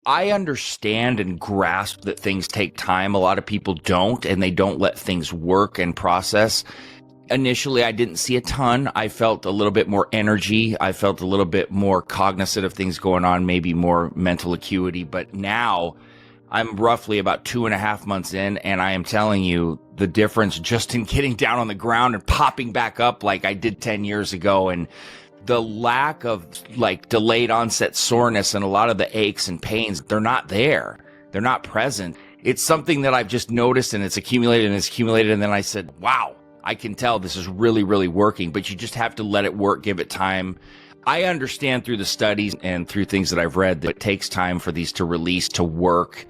I understand and grasp that things take time. A lot of people don't, and they don't let things work and process. Initially, I didn't see a ton. I felt a little bit more energy. I felt a little bit more cognizant of things going on, maybe more mental acuity. But now I'm roughly about 2.5 months in, and I am telling you the difference just in getting down on the ground and popping back up like I did 10 years ago. And the lack of like delayed onset soreness and a lot of the aches and pains, they're not there. They're not present. It's something that I've just noticed, and it's accumulated and it's accumulated. And then I said, wow, I can tell this is really, really working, but you just have to let it work, give it time. I understand through the studies and through things that I've read that it takes time for these to release, to work.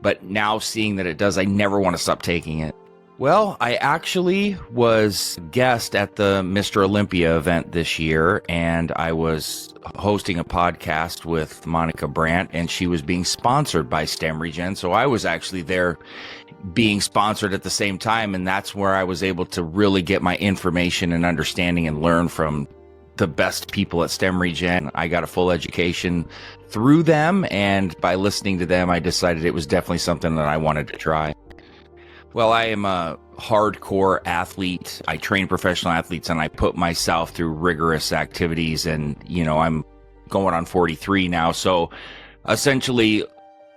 But now seeing that it does, I never want to stop taking it. Well, I actually was a guest at the Mr. Olympia event this year, and I was hosting a podcast with Monica Brandt, and she was being sponsored by STEMREGEN. So I was actually there being sponsored at the same time, and that's where I was able to really get my information and understanding and learn from the best people at STEMREGEN. I got a full education through them, and by listening to them, I decided it was definitely something that I wanted to try. Well, I am a hardcore athlete. I train professional athletes, and I put myself through rigorous activities, and, I'm going on 43 now. So essentially,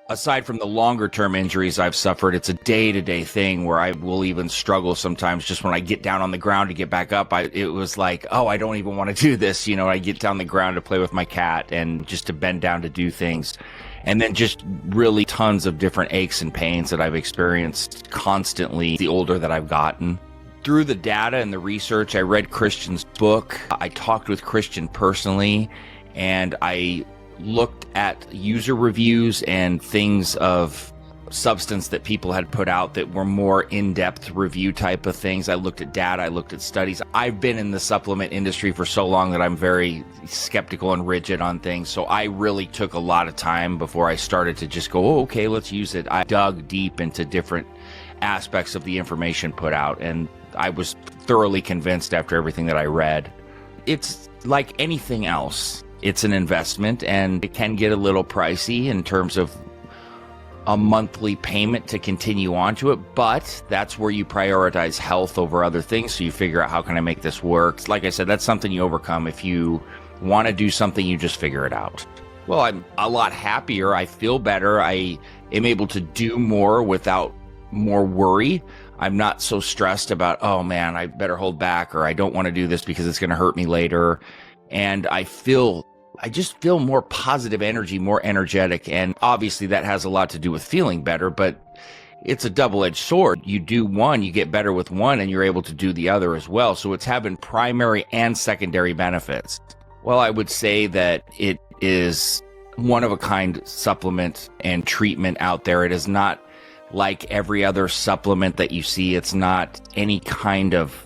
aside from the longer term injuries I've suffered, it's a day-to-day thing where I will even struggle sometimes just when I get down on the ground to get back up. It was like, oh, I don't even want to do this. I get down the ground to play with my cat and just to bend down to do things. And then just really tons of different aches and pains that I've experienced constantly the older that I've gotten. Through the data and the research, I read Christian's book. I talked with Christian personally, and I looked at user reviews and things of substance that people had put out that were more in-depth review type of things. I looked at data, I looked at studies. I've been in the supplement industry for so long that I'm very skeptical and rigid on things. So I really took a lot of time before I started to just go, oh, okay, let's use it. I dug deep into different aspects of the information put out, and I was thoroughly convinced after everything that I read. It's like anything else. It's an investment, and it can get a little pricey in terms of a monthly payment to continue on to it, but that's where you prioritize health over other things. So you figure out, how can I make this work? Like I said, that's something you overcome. If you want to do something, you just figure it out. Well, I'm a lot happier. I feel better. I am able to do more without more worry. I'm not so stressed about, oh man, I better hold back, or I don't want to do this because it's going to hurt me later. And I just feel more positive energy, more energetic. And obviously that has a lot to do with feeling better, but it's a double-edged sword. You do one, you get better with one, and you're able to do the other as well. So it's having primary and secondary benefits. Well, I would say that it is one-of-a-kind supplement and treatment out there. It is not like every other supplement that you see. It's not any kind of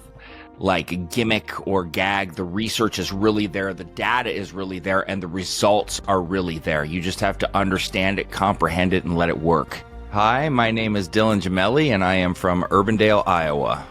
like a gimmick or gag. The research is really there, the data is really there, and the results are really there. You just have to understand it, comprehend it, and let it work. Hi, my name is Dylan Gemelli, and I am from Urbandale, Iowa.